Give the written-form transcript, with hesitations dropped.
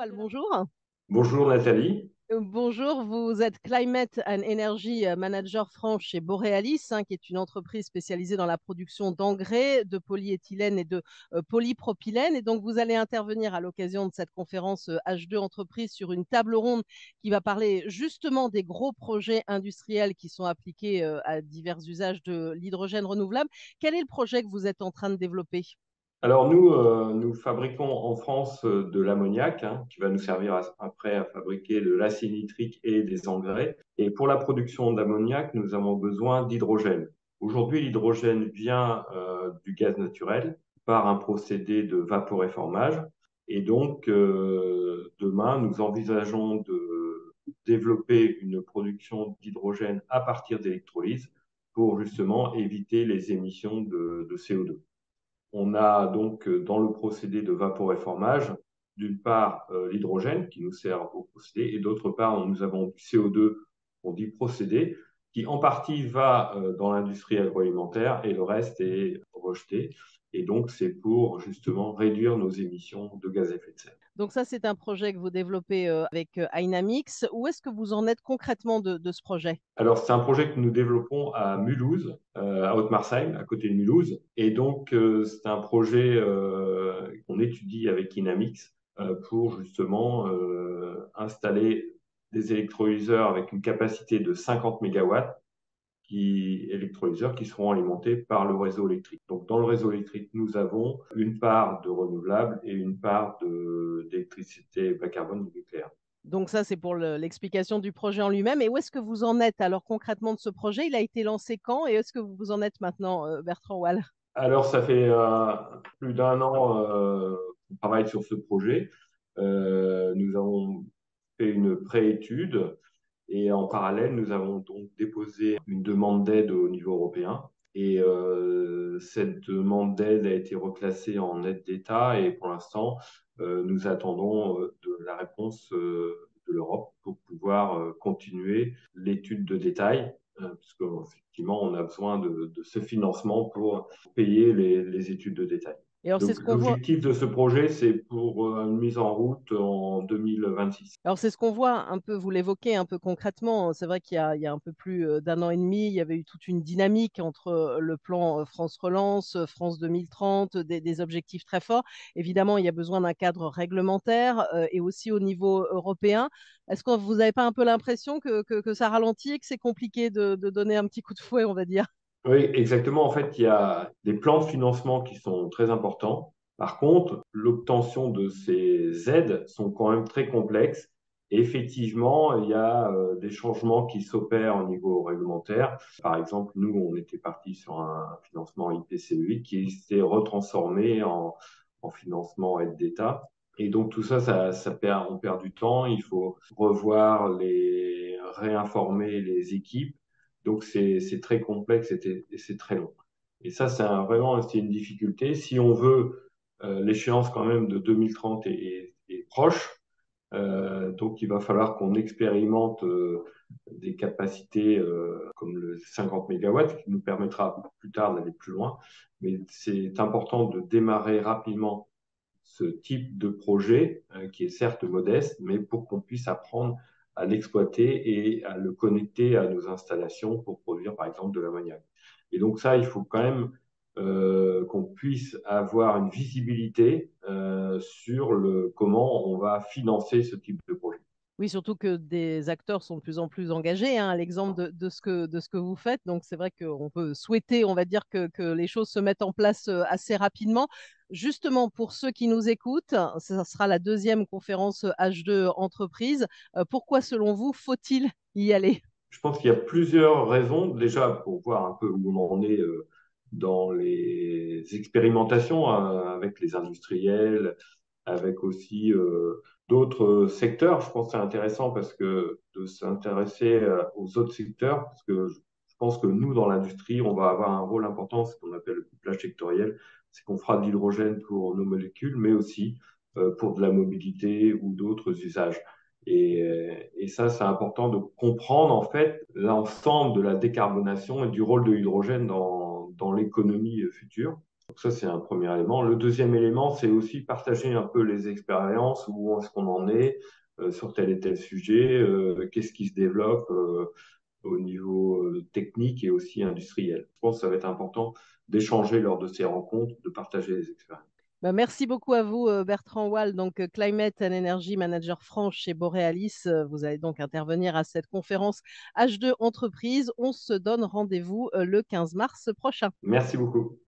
Roual, bonjour. Bonjour Nathalie. Bonjour, vous êtes Climate and Energy Manager France chez Borealis, qui est une entreprise spécialisée dans la production d'engrais, de polyéthylène et de polypropylène. Et donc, vous allez intervenir à l'occasion de cette conférence H2 Entreprise sur une table ronde qui va parler justement des gros projets industriels qui sont appliqués à divers usages de l'hydrogène renouvelable. Quel est le projet que vous êtes en train de développer? Alors nous fabriquons en France de l'ammoniac qui va nous servir après à fabriquer de l'acide nitrique et des engrais. Et pour la production d'ammoniac, nous avons besoin d'hydrogène. Aujourd'hui, l'hydrogène vient du gaz naturel par un procédé de vaporéformage. Et donc, demain, nous envisageons de développer une production d'hydrogène à partir d'électrolyse pour justement éviter les émissions de CO2. On a donc dans le procédé de vaporéformage, d'une part l'hydrogène qui nous sert au procédé et d'autre part nous avons du CO2, on dit procédé, qui en partie va dans l'industrie agroalimentaire et le reste est rejeté. Et donc c'est pour justement réduire nos émissions de gaz à effet de serre. Donc ça, c'est un projet que vous développez avec Dynamics. Où est-ce que vous en êtes concrètement de ce projet? Alors, c'est un projet que nous développons à Mulhouse, à Haute-Marseille, à côté de Mulhouse. Et donc, c'est un projet qu'on étudie avec Inamix pour justement installer des électrolyseurs avec une capacité de 50 mégawatts, électrolyseurs qui seront alimentés par le réseau électrique. Donc, dans le réseau électrique, nous avons une part de renouvelables et une part d'électricité bas carbone du nucléaire. Donc ça, c'est pour l'explication du projet en lui-même. Et où est-ce que vous en êtes alors concrètement de ce projet? Il a été lancé quand et est-ce que vous en êtes maintenant, Bertrand Wall? Alors, ça fait plus d'un an qu'on travaille sur ce projet. Nous avons fait une préétude et en parallèle, nous avons donc déposé une demande d'aide au niveau européen. Et cette demande d'aide a été reclassée en aide d'État et pour l'instant, nous attendons de la réponse de l'Europe pour pouvoir continuer l'étude de détail, parce qu'effectivement, on a besoin de ce financement pour payer les études de détail. Et alors, c'est Donc, ce qu'on voit. l'objectif de ce projet, c'est pour une mise en route en 2026. Alors, c'est ce qu'on voit un peu, vous l'évoquez un peu concrètement. C'est vrai qu'il y a un peu plus d'un an et demi, il y avait eu toute une dynamique entre le plan France Relance, France 2030, des objectifs très forts. Évidemment, il y a besoin d'un cadre réglementaire et aussi au niveau européen. Est-ce que vous n'avez pas un peu l'impression que ça ralentit et que c'est compliqué de donner un petit coup de fouet, on va dire? Oui, exactement. En fait, il y a des plans de financement qui sont très importants. Par contre, l'obtention de ces aides sont quand même très complexes. Et effectivement, il y a des changements qui s'opèrent au niveau réglementaire. Par exemple, nous, on était parti sur un financement IPCEI qui s'est retransformé en financement aide d'État. Et donc tout ça, on perd du temps. Il faut revoir réinformer les équipes. Donc c'est très complexe et c'est très long. Et ça, vraiment c'est une difficulté. Si on veut, l'échéance quand même de 2030 est proche. Donc il va falloir qu'on expérimente des capacités comme le 50 mégawatts qui nous permettra plus tard d'aller plus loin. Mais c'est important de démarrer rapidement ce type de projet qui est certes modeste, mais pour qu'on puisse apprendre à l'exploiter et à le connecter à nos installations pour produire par exemple de l'ammoniac. Et donc ça, il faut quand même qu'on puisse avoir une visibilité sur comment on va financer ce type de projet. Oui, surtout que des acteurs sont de plus en plus engagés, à l'exemple de ce que vous faites. Donc, c'est vrai qu'on peut souhaiter, on va dire, que les choses se mettent en place assez rapidement. Justement, pour ceux qui nous écoutent, ça sera la deuxième conférence H2 Entreprise. Pourquoi, selon vous, faut-il y aller? Je pense qu'il y a plusieurs raisons. Déjà, pour voir un peu où on en est dans les expérimentations avec les industriels, avec aussi d'autres secteurs. Je pense que c'est intéressant parce que de s'intéresser aux autres secteurs, parce que je pense que nous, dans l'industrie, on va avoir un rôle important, ce qu'on appelle le couplage sectoriel, c'est qu'on fera de l'hydrogène pour nos molécules, mais aussi pour de la mobilité ou d'autres usages. Et ça, c'est important de comprendre en fait l'ensemble de la décarbonation et du rôle de l'hydrogène dans l'économie future. Donc ça, c'est un premier élément. Le deuxième élément, c'est aussi partager un peu les expériences, où est-ce qu'on en est sur tel et tel sujet, qu'est-ce qui se développe au niveau technique et aussi industriel. Je pense que ça va être important d'échanger lors de ces rencontres, de partager les expériences. Bah, merci beaucoup à vous, Bertrand Wall, donc Climate and Energy Manager France chez Borealis. Vous allez donc intervenir à cette conférence H2 Entreprise. On se donne rendez-vous le 15 mars prochain. Merci beaucoup.